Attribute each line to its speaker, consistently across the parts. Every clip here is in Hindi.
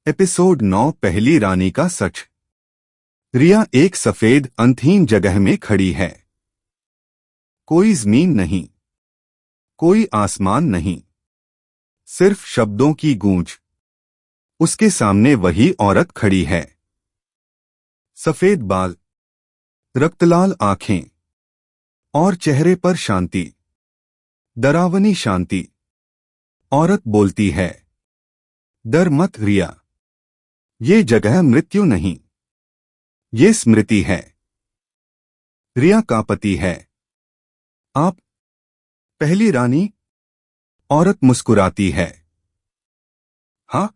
Speaker 1: एपिसोड 9 पहली रानी का सच। रिया एक सफेद अंतहीन जगह में खड़ी है। कोई जमीन नहीं, कोई आसमान नहीं, सिर्फ शब्दों की गूंज। उसके सामने वही औरत खड़ी है। सफेद बाल, रक्तलाल आंखें और चेहरे पर शांति, डरावनी शांति। औरत बोलती है, डर मत रिया, ये जगह मृत्यु नहीं, ये स्मृति है। रिया का पति है। आप पहली रानी? औरत मुस्कुराती है। हाँ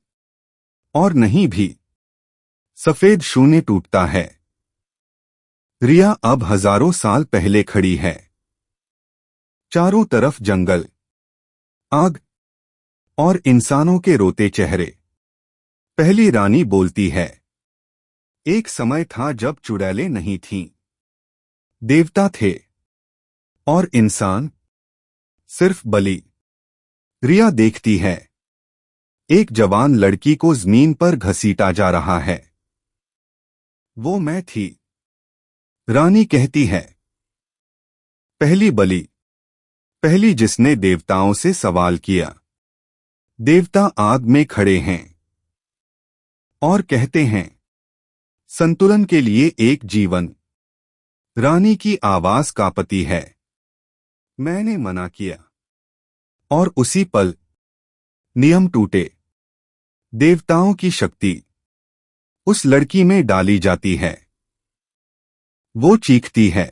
Speaker 1: और नहीं भी। सफेद शून्य टूटता है। रिया अब हजारों साल पहले खड़ी है। चारों तरफ जंगल, आग और इंसानों के रोते चेहरे। पहली रानी बोलती है, एक समय था जब चुड़ैलें नहीं थीं, देवता थे और इंसान सिर्फ बलि। रिया देखती है, एक जवान लड़की को जमीन पर घसीटा जा रहा है। वो मैं थी, रानी कहती है। पहली बलि, पहली जिसने देवताओं से सवाल किया। देवता आग में खड़े हैं और कहते हैं, संतुलन के लिए एक जीवन। रानी की आवाज कांपती है, मैंने मना किया। और उसी पल नियम टूटे। देवताओं की शक्ति उस लड़की में डाली जाती है। वो चीखती है,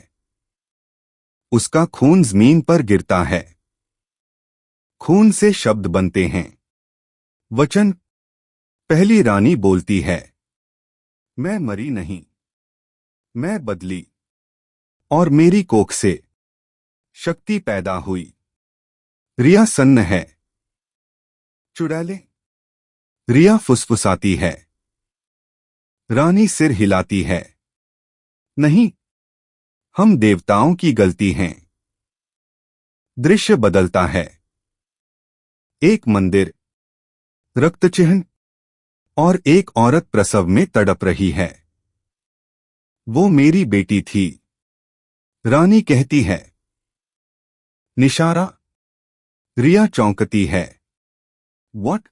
Speaker 1: उसका खून जमीन पर गिरता है। खून से शब्द बनते हैं, वचन। पहली रानी बोलती है, मैं मरी नहीं, मैं बदली। और मेरी कोख से शक्ति पैदा हुई। रिया सन्न है। चुड़ैलें? रिया फुसफुसाती है। रानी सिर हिलाती है, नहीं, हम देवताओं की गलती हैं। दृश्य बदलता है। एक मंदिर, रक्तचिह्न और एक औरत प्रसव में तड़प रही है। वो मेरी बेटी थी, रानी कहती है। निशारा? रिया चौंकती है। व्हाट?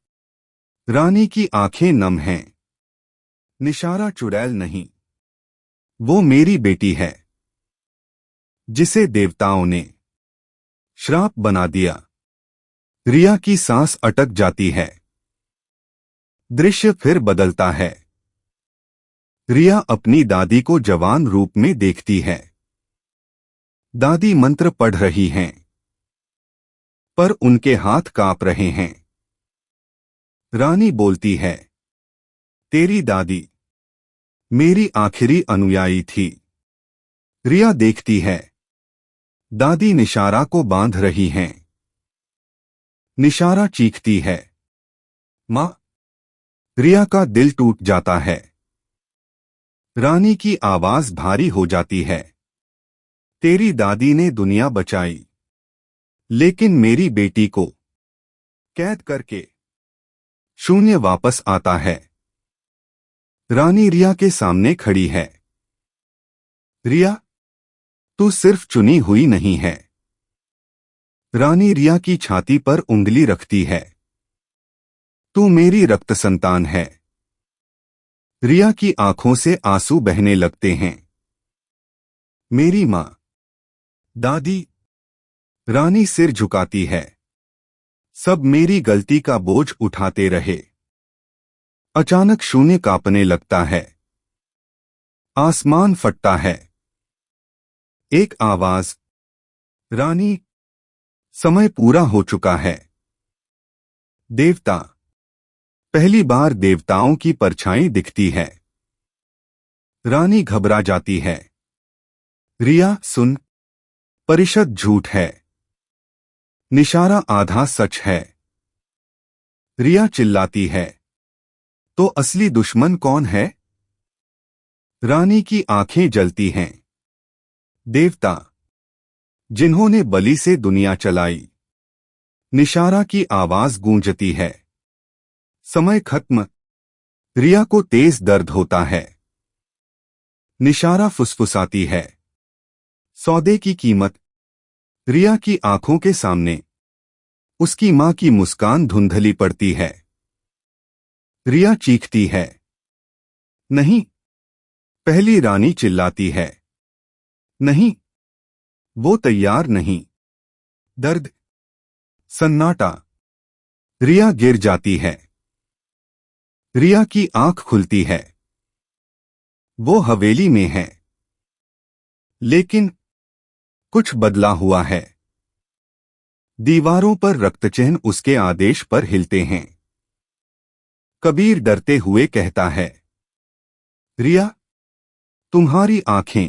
Speaker 1: रानी की आंखें नम हैं। निशारा चुड़ैल नहीं, वो मेरी बेटी है, जिसे देवताओं ने श्राप बना दिया। रिया की सांस अटक जाती है। दृश्य फिर बदलता है। रिया अपनी दादी को जवान रूप में देखती है। दादी मंत्र पढ़ रही हैं, पर उनके हाथ कांप रहे हैं। रानी बोलती है, तेरी दादी मेरी आखिरी अनुयायी थी। रिया देखती है, दादी निशारा को बांध रही हैं। निशारा चीखती है, मां। रिया का दिल टूट जाता है। रानी की आवाज भारी हो जाती है, तेरी दादी ने दुनिया बचाई, लेकिन मेरी बेटी को कैद करके शून्य वापस आता है। रानी रिया के सामने खड़ी है। रिया, तू सिर्फ चुनी हुई नहीं है। रानी रिया की छाती पर उंगली रखती है, तू मेरी रक्त संतान है। रिया की आंखों से आंसू बहने लगते हैं। मेरी मां, दादी। रानी सिर झुकाती है। सब मेरी गलती का बोझ उठाते रहे। अचानक शून्य कांपने लगता है। आसमान फटता है। एक आवाज, रानी, समय पूरा हो चुका है। देवता। पहली बार देवताओं की परछाई दिखती है। रानी घबरा जाती है। रिया सुन, परिषद झूठ है, निशारा आधा सच है। रिया चिल्लाती है, तो असली दुश्मन कौन है? रानी की आंखें जलती हैं। देवता, जिन्होंने बलि से दुनिया चलाई। निशारा की आवाज गूंजती है, समय खत्म। रिया को तेज दर्द होता है। निशारा फुसफुसाती है, सौदे की कीमत। रिया की आंखों के सामने उसकी मां की मुस्कान धुंधली पड़ती है। रिया चीखती है, नहीं। पहली रानी चिल्लाती है, नहीं, वो तैयार नहीं। दर्द, सन्नाटा। रिया गिर जाती है। रिया की आंख खुलती है। वो हवेली में है, लेकिन कुछ बदला हुआ है। दीवारों पर रक्तचिह्न उसके आदेश पर हिलते हैं। कबीर डरते हुए कहता है, रिया, तुम्हारी आंखें।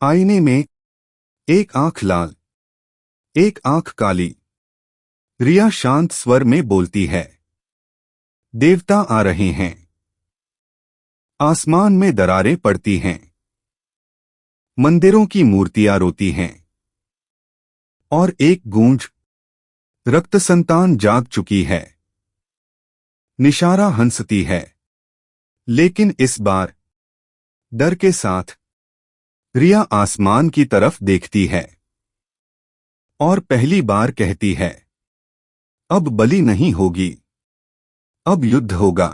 Speaker 1: आईने में एक आंख लाल, एक आंख काली। रिया शांत स्वर में बोलती है, देवता आ रहे हैं। आसमान में दरारें पड़ती हैं। मंदिरों की मूर्तियां रोती हैं। और एक गूंज, रक्त संतान जाग चुकी है। निशारा हंसती है, लेकिन इस बार डर के साथ। रिया आसमान की तरफ देखती है और पहली बार कहती है, अब बलि नहीं होगी, अब युद्ध होगा।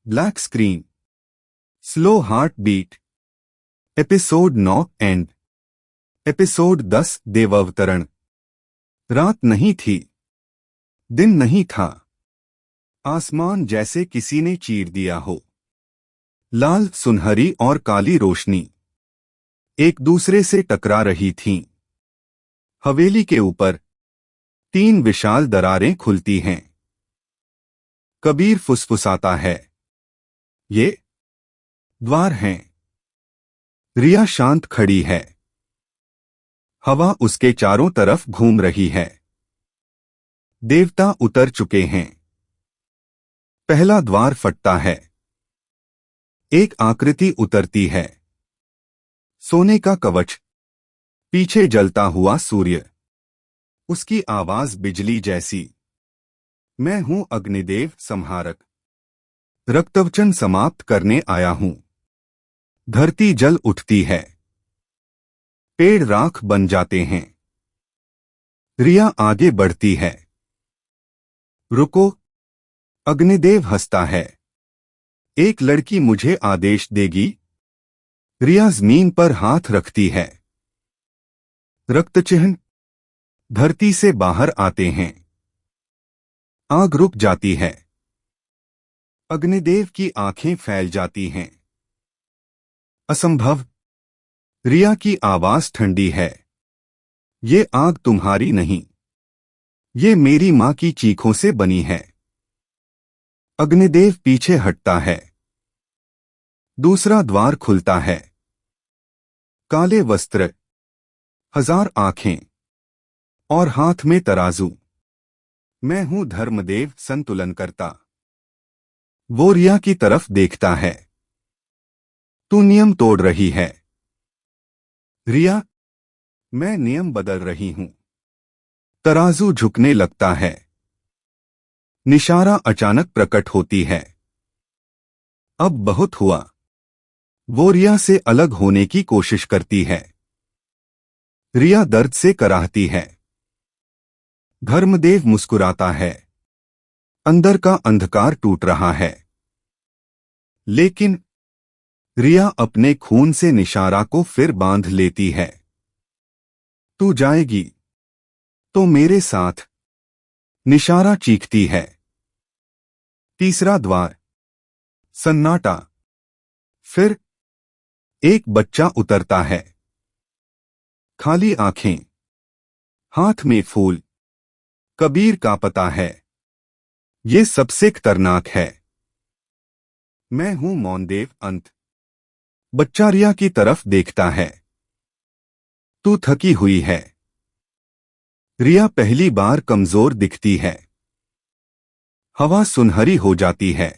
Speaker 1: Black screen, slow heart beat. Episode 9 end. Episode 10 देवावतरण। रात नहीं थी, दिन नहीं था। आसमान जैसे किसी ने चीर दिया हो। लाल, सुनहरी और काली रोशनी एक दूसरे से टकरा रही थीं। हवेली के ऊपर 3 विशाल दरारें खुलती हैं। कबीर फुसफुसाता है, ये द्वार हैं। रिया शांत खड़ी है। हवा उसके चारों तरफ घूम रही है। देवता उतर चुके हैं। पहला द्वार फटता है। एक आकृति उतरती है। सोने का कवच, पीछे जलता हुआ सूर्य। उसकी आवाज बिजली जैसी, मैं हूं अग्निदेव संहारक। रक्तवचन समाप्त करने आया हूं। धरती जल उठती है। पेड़ राख बन जाते हैं। रिया आगे बढ़ती है। रुको। अग्निदेव हंसता है, एक लड़की मुझे आदेश देगी। रिया जमीन पर हाथ रखती है। रक्तचिह्न धरती से बाहर आते हैं। आग रुक जाती है। अग्निदेव की आंखें फैल जाती हैं। असंभव। रिया की आवाज ठंडी है, ये आग तुम्हारी नहीं, ये मेरी मां की चीखों से बनी है। अग्निदेव पीछे हटता है। दूसरा द्वार खुलता है। काले वस्त्र, 1000 आंखें और हाथ में तराजू। मैं हूं धर्मदेव संतुलन करता। वो रिया की तरफ देखता है। तू नियम तोड़ रही है। रिया, मैं नियम बदल रही हूं। तराजू झुकने लगता है। निशारा अचानक प्रकट होती है। अब बहुत हुआ। वो रिया से अलग होने की कोशिश करती है। रिया दर्द से कराहती है। धर्मदेव मुस्कुराता है। अंदर का अंधकार टूट रहा है। लेकिन रिया अपने खून से निशारा को फिर बांध लेती है। तू जाएगी तो मेरे साथ, निशारा चीखती है। तीसरा द्वार, सन्नाटा। फिर एक बच्चा उतरता है। खाली आंखें, हाथ में फूल। कबीर का पता है, ये सबसे खतरनाक है। मैं हूं मौनदेव अंत। बच्चा रिया की तरफ देखता है। तू थकी हुई है। रिया पहली बार कमजोर दिखती है। हवा सुनहरी हो जाती है।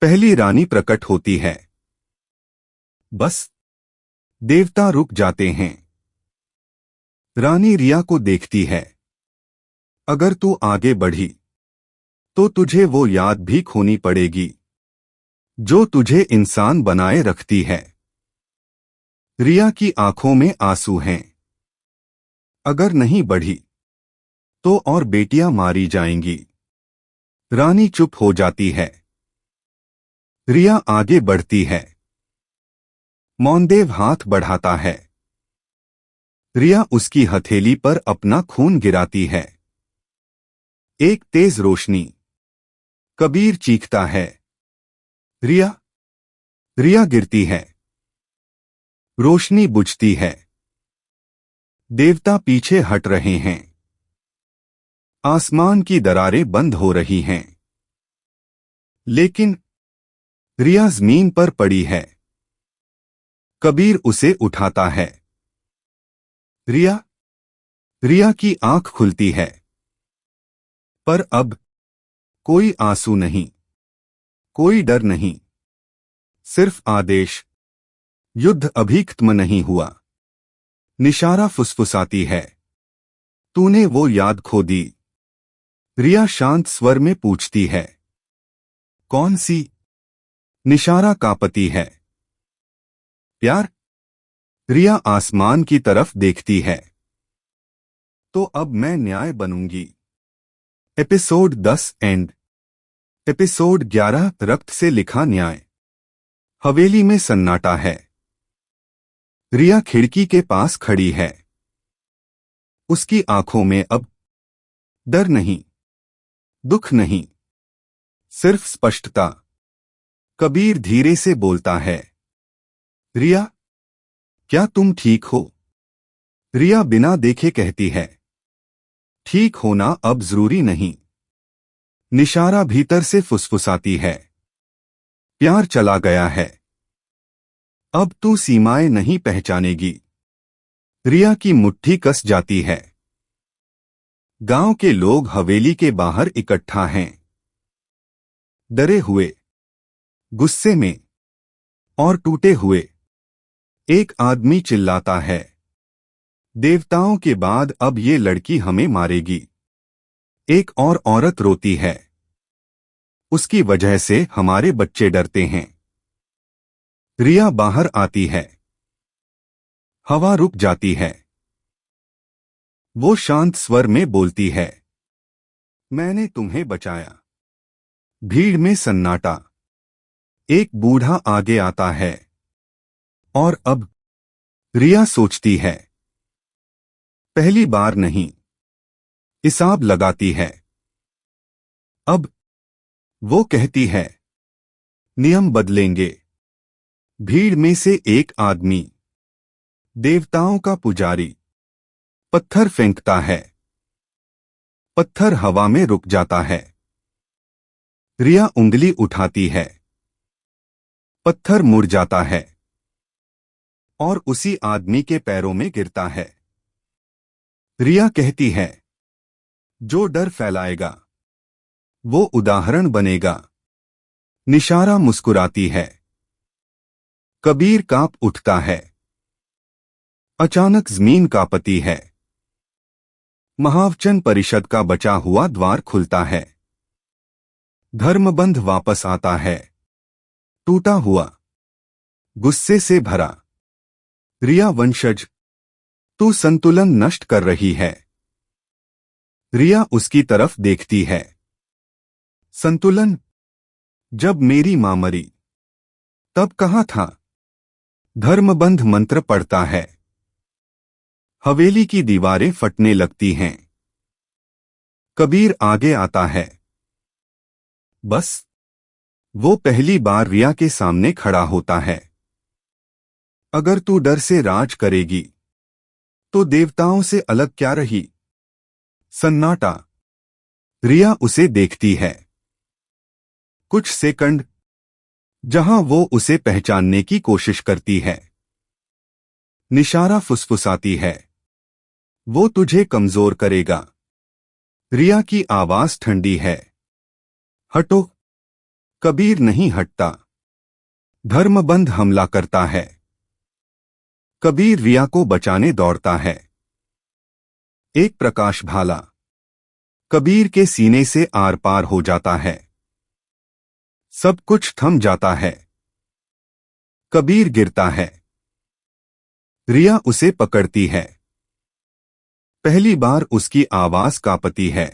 Speaker 1: पहली रानी प्रकट होती है। बस, देवता रुक जाते हैं। रानी रिया को देखती है। अगर तू आगे बढ़ी तो तुझे वो याद भी खोनी पड़ेगी जो तुझे इंसान बनाए रखती है। रिया की आंखों में आंसू हैं। अगर नहीं बढ़ी तो और बेटियां मारी जाएंगी। रानी चुप हो जाती है। रिया आगे बढ़ती है। मौनदेव हाथ बढ़ाता है। रिया उसकी हथेली पर अपना खून गिराती है। एक तेज रोशनी। कबीर चीखता है, रिया। रिया गिरती है। रोशनी बुझती है। देवता पीछे हट रहे हैं। आसमान की दरारें बंद हो रही हैं। लेकिन रिया जमीन पर पड़ी है। कबीर उसे उठाता है। रिया। रिया की आंख खुलती है। पर अब कोई आंसू नहीं, कोई डर नहीं, सिर्फ आदेश। युद्ध अभी खत्म नहीं हुआ। निशारा फुसफुसाती है, तूने वो याद खो दी। रिया शांत स्वर में पूछती है, कौन सी? निशारा कांपती है। प्यार। रिया आसमान की तरफ देखती है। तो अब मैं न्याय बनूंगी। Episode 10 and. एपिसोड 11 रक्त से लिखा न्याय। हवेली में सन्नाटा है। रिया खिड़की के पास खड़ी है। उसकी आंखों में अब डर नहीं, दुख नहीं, सिर्फ स्पष्टता। कबीर धीरे से बोलता है, रिया, क्या तुम ठीक हो? रिया बिना देखे कहती है, ठीक होना अब जरूरी नहीं। निशारा भीतर से फुसफुसाती है, प्यार चला गया है। अब तू सीमाएं नहीं पहचानेगी। रिया की मुट्ठी कस जाती है। गांव के लोग हवेली के बाहर इकट्ठा हैं। डरे हुए, गुस्से में और टूटे हुए। एक आदमी चिल्लाता है, देवताओं के बाद अब ये लड़की हमें मारेगी। एक और औरत रोती है, उसकी वजह से हमारे बच्चे डरते हैं। रिया बाहर आती है। हवा रुक जाती है। वो शांत स्वर में बोलती है, मैंने तुम्हें बचाया। भीड़ में सन्नाटा। एक बूढ़ा आगे आता है। और अब रिया सोचती है, पहली बार नहीं। हिसाब लगाती है। अब वो कहती है, नियम बदलेंगे। भीड़ में से एक आदमी, देवताओं का पुजारी, पत्थर फेंकता है। पत्थर हवा में रुक जाता है। रिया उंगली उठाती है। पत्थर मुड़ जाता है और उसी आदमी के पैरों में गिरता है। रिया कहती है, जो डर फैलाएगा वो उदाहरण बनेगा। निशारा मुस्कुराती है। कबीर कांप उठता है। अचानक जमीन कांपती है। महावचन परिषद का बचा हुआ द्वार खुलता है। धर्मबंध वापस आता है, टूटा हुआ, गुस्से से भरा। रिया वंशज, तू संतुलन नष्ट कर रही है। रिया उसकी तरफ देखती है। संतुलन? जब मेरी मां मरी तब कहाँ था? धर्मबंध मंत्र पढ़ता है। हवेली की दीवारें फटने लगती हैं। कबीर आगे आता है। बस वो पहली बार रिया के सामने खड़ा होता है। अगर तू डर से राज करेगी तो देवताओं से अलग क्या रही? सन्नाटा। रिया उसे देखती है। कुछ सेकंड, जहां वो उसे पहचानने की कोशिश करती है। निशारा फुसफुसाती है, वो तुझे कमजोर करेगा। रिया की आवाज ठंडी है, हटो। कबीर नहीं हटता। धर्मबंध हमला करता है। कबीर रिया को बचाने दौड़ता है। एक प्रकाश भाला। कबीर के सीने से आर पार हो जाता है। सब कुछ थम जाता है। कबीर गिरता है। रिया उसे पकड़ती है। पहली बार उसकी आवाज कांपती है।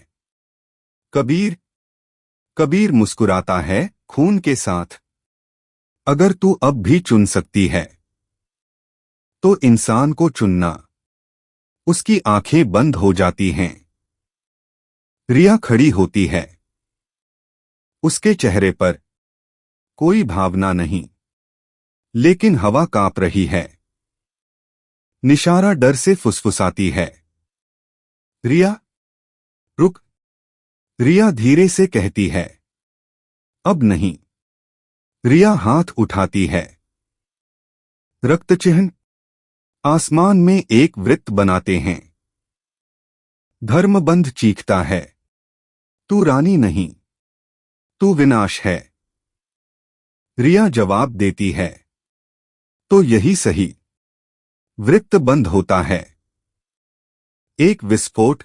Speaker 1: कबीर। कबीर मुस्कुराता है, खून के साथ। अगर तू अब भी चुन सकती है तो इंसान को चुनना। उसकी आंखें बंद हो जाती हैं। रिया खड़ी होती है। उसके चेहरे पर कोई भावना नहीं, लेकिन हवा कांप रही है। निशारा डर से फुसफुसाती है। रिया, रुक। रिया धीरे से कहती है, अब नहीं। रिया हाथ उठाती है। रक्त चिन्ह आसमान में एक वृत्त बनाते हैं। धर्मबंध चीखता है, तू रानी नहीं, तू विनाश है। रिया जवाब देती है, तो यही सही। वृत्त बंद होता है। एक विस्फोट।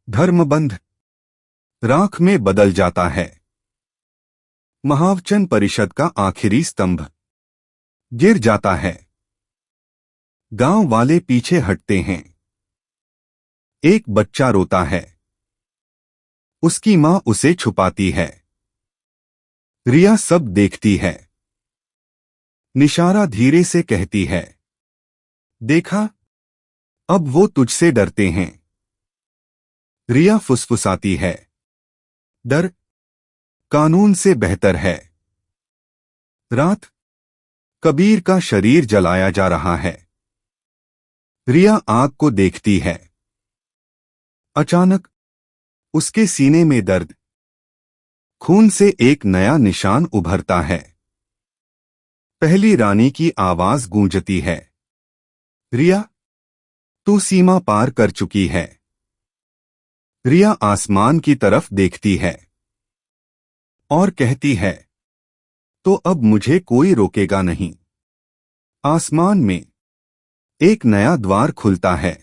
Speaker 1: धर्मबंध राख में बदल जाता है। महावचन परिषद का आखिरी स्तंभ गिर जाता है। गांव वाले पीछे हटते हैं। एक बच्चा रोता है। उसकी मां उसे छुपाती है। रिया सब देखती है। निशारा धीरे से कहती है, देखा, अब वो तुझसे डरते हैं। रिया फुसफुसाती है, डर कानून से बेहतर है। रात। कबीर का शरीर जलाया जा रहा है। रिया आग को देखती है। अचानक उसके सीने में दर्द। खून से एक नया निशान उभरता है। पहली रानी की आवाज गूंजती है, रिया, तू सीमा पार कर चुकी है। रिया आसमान की तरफ देखती है और कहती है, तो अब मुझे कोई रोकेगा नहीं। आसमान में एक नया द्वार खुलता है।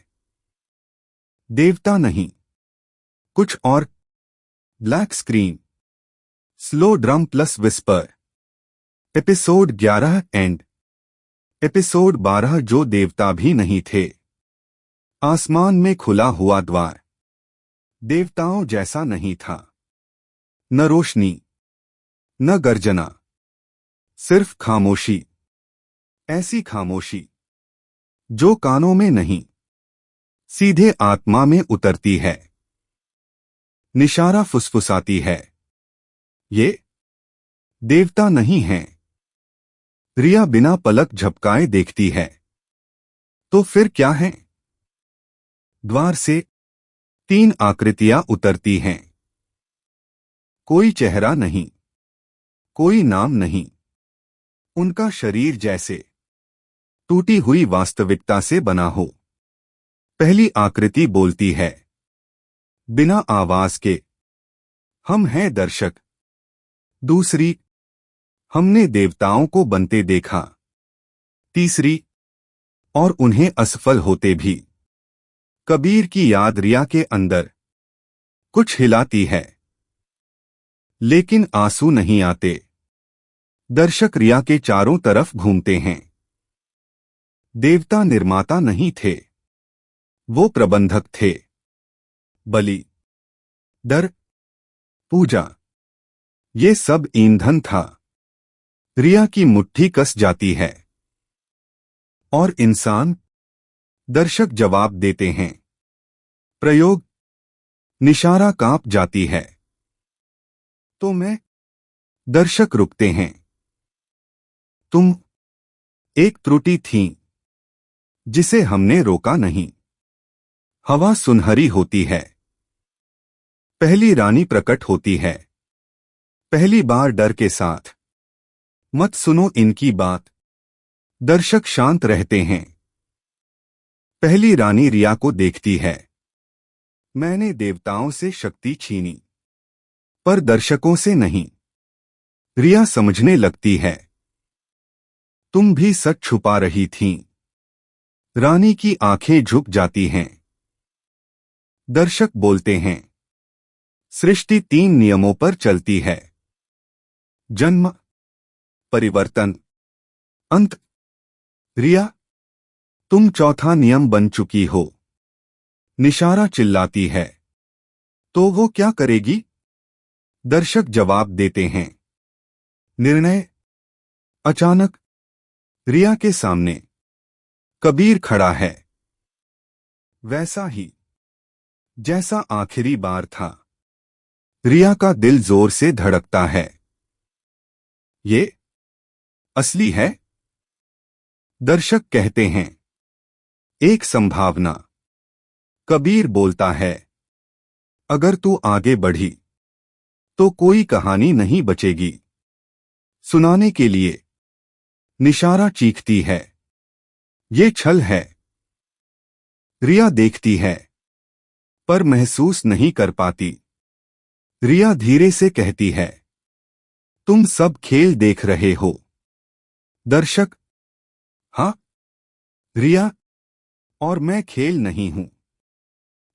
Speaker 1: देवता नहीं, कुछ और। Black screen. Slow drum plus whisper. Episode 11 and. Episode 12 जो देवता भी नहीं थे। आसमान में खुला हुआ द्वार देवताओं जैसा नहीं था। न रोशनी, न गर्जना, सिर्फ खामोशी। ऐसी खामोशी जो कानों में नहीं, सीधे आत्मा में उतरती है। निशारा फुसफुसाती है, ये देवता नहीं हैं। रिया बिना पलक झपकाए देखती है, तो फिर क्या है? द्वार से 3 आकृतियां उतरती हैं। कोई चेहरा नहीं, कोई नाम नहीं। उनका शरीर जैसे टूटी हुई वास्तविकता से बना हो। पहली आकृति बोलती है, बिना आवाज के, हम हैं दर्शक। दूसरी, हमने देवताओं को बनते देखा। तीसरी, और उन्हें असफल होते भी। कबीर की याद रिया के अंदर कुछ हिलाती है, लेकिन आंसू नहीं आते। दर्शक रिया के चारों तरफ घूमते हैं। देवता निर्माता नहीं थे, वो प्रबंधक थे। बलि, दर, पूजा, ये सब ईंधन था। रिया की मुट्ठी कस जाती है। और इंसान? दर्शक जवाब देते हैं। प्रयोग। निशारा कांप जाती है। तो मैं? दर्शक रुकते हैं। तुम एक त्रुटि थी जिसे हमने रोका नहीं। हवा सुनहरी होती है। पहली रानी प्रकट होती है। पहली बार डर के साथ, मत सुनो इनकी बात। दर्शक शांत रहते हैं। पहली रानी रिया को देखती है। मैंने देवताओं से शक्ति छीनी, पर दर्शकों से नहीं। रिया समझने लगती है, तुम भी सच छुपा रही थीं। रानी की आंखें झुक जाती हैं। दर्शक बोलते हैं, सृष्टि 3 नियमों पर चलती है। जन्म, परिवर्तन, अंत। रिया, तुम चौथा नियम बन चुकी हो। निशारा चिल्लाती है। तो वो क्या करेगी? दर्शक जवाब देते हैं। निर्णय। अचानक रिया के सामने कबीर खड़ा है। वैसा ही जैसा आखिरी बार था। रिया का दिल जोर से धड़कता है। ये असली है? दर्शक कहते हैं। एक संभावना। कबीर बोलता है, अगर तू आगे बढ़ी तो कोई कहानी नहीं बचेगी। सुनाने के लिए निशारा चीखती है, ये छल है। रिया देखती है पर महसूस नहीं कर पाती। रिया धीरे से कहती है, तुम सब खेल देख रहे हो। दर्शक, हाँ। रिया, और मैं खेल नहीं हूं।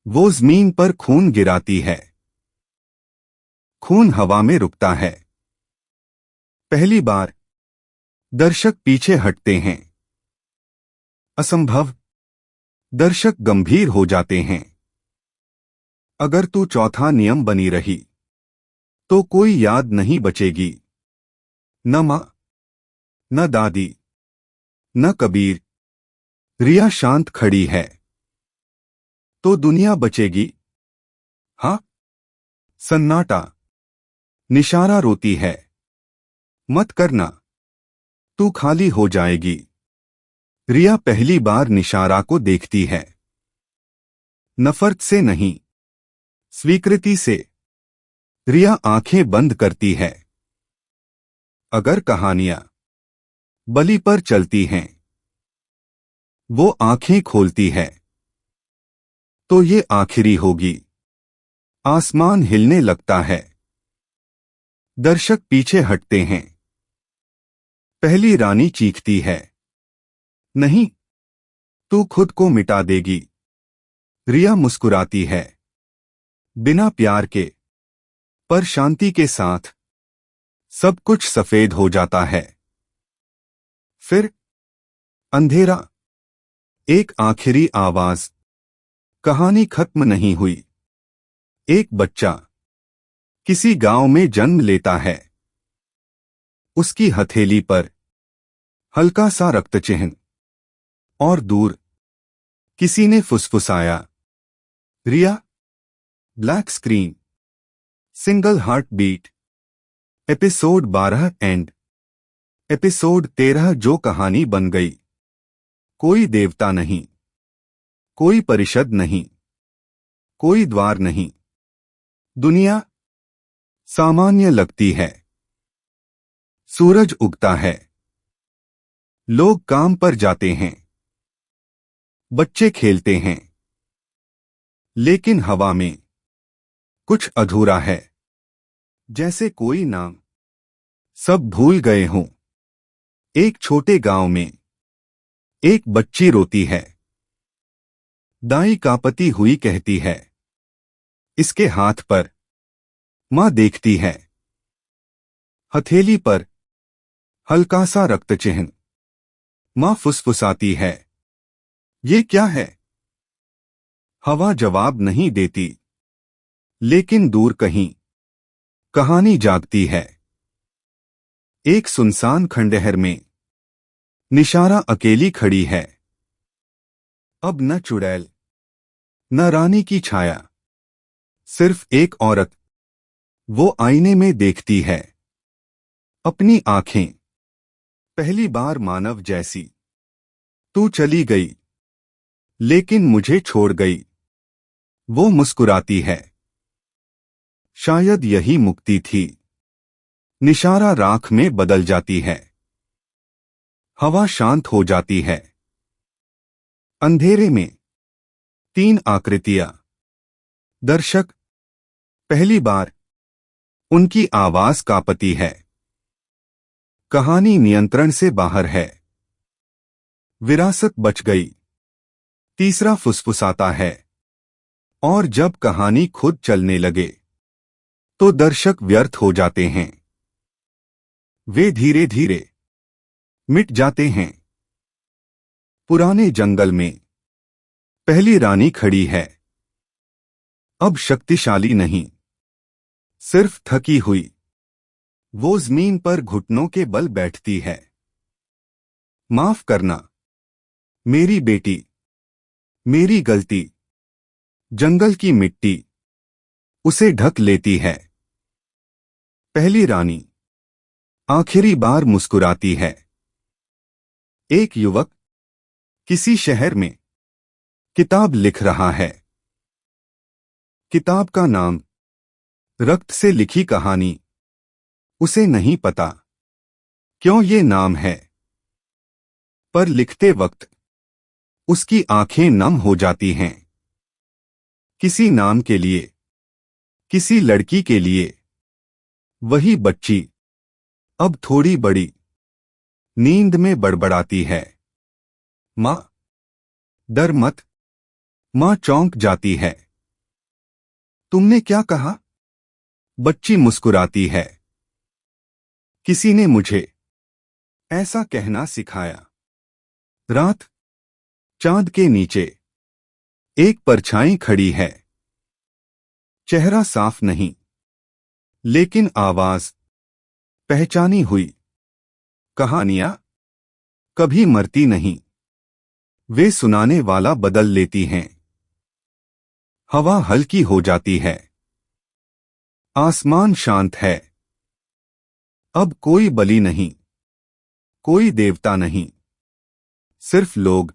Speaker 1: वो जमीन पर खून गिराती है। खून हवा में रुकता है। पहली बार दर्शक पीछे हटते हैं। असंभव। दर्शक गंभीर हो जाते हैं। अगर तू चौथा नियम बनी रही तो कोई याद नहीं बचेगी। न मां, न दादी, न कबीर। रिया शांत खड़ी है। तो दुनिया बचेगी? हाँ। सन्नाटा। निशारा रोती है, मत करना, तू खाली हो जाएगी। रिया पहली बार निशारा को देखती है। नफरत से नहीं, स्वीकृति से। रिया आंखें बंद करती है। अगर कहानियां बलि पर चलती हैं, वो आंखें खोलती है, तो ये आखिरी होगी। आसमान हिलने लगता है। दर्शक पीछे हटते हैं। पहली रानी चीखती है, नहीं, तू खुद को मिटा देगी। रिया मुस्कुराती है, बिना प्यार के, पर शांति के साथ। सब कुछ सफेद हो जाता है। फिर अंधेरा। एक आखिरी आवाज। कहानी खत्म नहीं हुई। एक बच्चा किसी गांव में जन्म लेता है। उसकी हथेली पर हल्का सा रक्त चिन्ह। और दूर किसी ने फुसफुसाया, Riya. Black screen. Single heart beat. Episode 12 end. Episode 13 जो कहानी बन गई। कोई देवता नहीं, कोई परिषद नहीं, कोई द्वार नहीं। दुनिया सामान्य लगती है। सूरज उगता है। लोग काम पर जाते हैं। बच्चे खेलते हैं। लेकिन हवा में कुछ अधूरा है। जैसे कोई नाम सब भूल गए हों। एक छोटे गांव में एक बच्ची रोती है। दाई कांपती हुई कहती है, इसके हाथ पर। मां देखती है। हथेली पर हल्का सा रक्त चिन्ह। मां फुसफुसाती है, ये क्या है? हवा जवाब नहीं देती। लेकिन दूर कहीं कहानी जागती है। एक सुनसान खंडहर में निशारा अकेली खड़ी है। अब न चुड़ैल, न रानी की छाया, सिर्फ एक औरत। वो आईने में देखती है अपनी आंखें। पहली बार मानव जैसी। तू चली गई, लेकिन मुझे छोड़ गई। वो मुस्कुराती है। शायद यही मुक्ति थी। निशारा राख में बदल जाती है। हवा शांत हो जाती है। अंधेरे में 3 आकृतियां। दर्शक, पहली बार। उनकी आवाज कांपती है। कहानी नियंत्रण से बाहर है। विरासत बच गई। तीसरा फुसफुसाता है। और जब कहानी खुद चलने लगे तो दर्शक व्यर्थ हो जाते हैं। वे धीरे धीरे मिट जाते हैं। पुराने जंगल में पहली रानी खड़ी है, अब शक्तिशाली नहीं, सिर्फ थकी हुई। वो जमीन पर घुटनों के बल बैठती है। माफ करना मेरी बेटी, मेरी गलती। जंगल की मिट्टी उसे ढक लेती है। पहली रानी आखिरी बार मुस्कुराती है। एक युवक किसी शहर में किताब लिख रहा है। किताब का नाम रक्त से लिखी कहानी। उसे नहीं पता क्यों ये नाम है, पर लिखते वक्त उसकी आंखें नम हो जाती हैं। किसी नाम के लिए, किसी लड़की के लिए। वही बच्ची अब थोड़ी बड़ी नींद में बड़बड़ाती है, माँ डर मत। माँ चौंक जाती है। तुमने क्या कहा? बच्ची मुस्कुराती है। किसी ने मुझे ऐसा कहना सिखाया। रात, चांद के नीचे एक परछाई खड़ी है। चेहरा साफ नहीं, लेकिन आवाज पहचानी हुई। कहानियां कभी मरती नहीं, वे सुनाने वाला बदल लेती हैं। हवा हल्की हो जाती है। आसमान शांत है। अब कोई बलि नहीं, कोई देवता नहीं, सिर्फ लोग,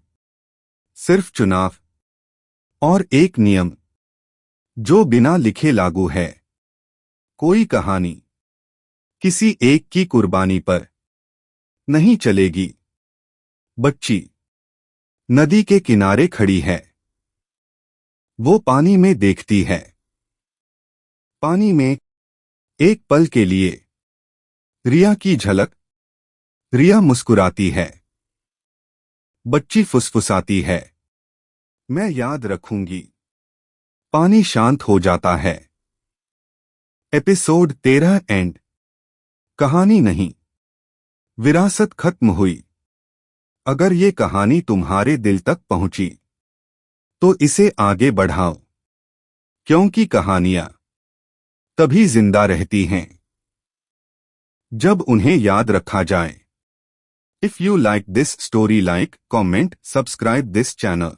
Speaker 1: सिर्फ चुनाव और एक नियम जो बिना लिखे लागू है। कोई कहानी किसी एक की कुर्बानी पर नहीं चलेगी। बच्ची नदी के किनारे खड़ी है। वो पानी में देखती है। पानी में एक पल के लिए रिया की झलक। रिया मुस्कुराती है। बच्ची फुसफुसाती है, मैं याद रखूंगी। पानी शांत हो जाता है। Episode 13 and. कहानी नहीं, विरासत खत्म हुई। अगर ये कहानी तुम्हारे दिल तक पहुंची तो इसे आगे बढ़ाओ, क्योंकि कहानियां तभी जिंदा रहती हैं जब उन्हें याद रखा जाए। If you like this story, like, comment, subscribe this channel.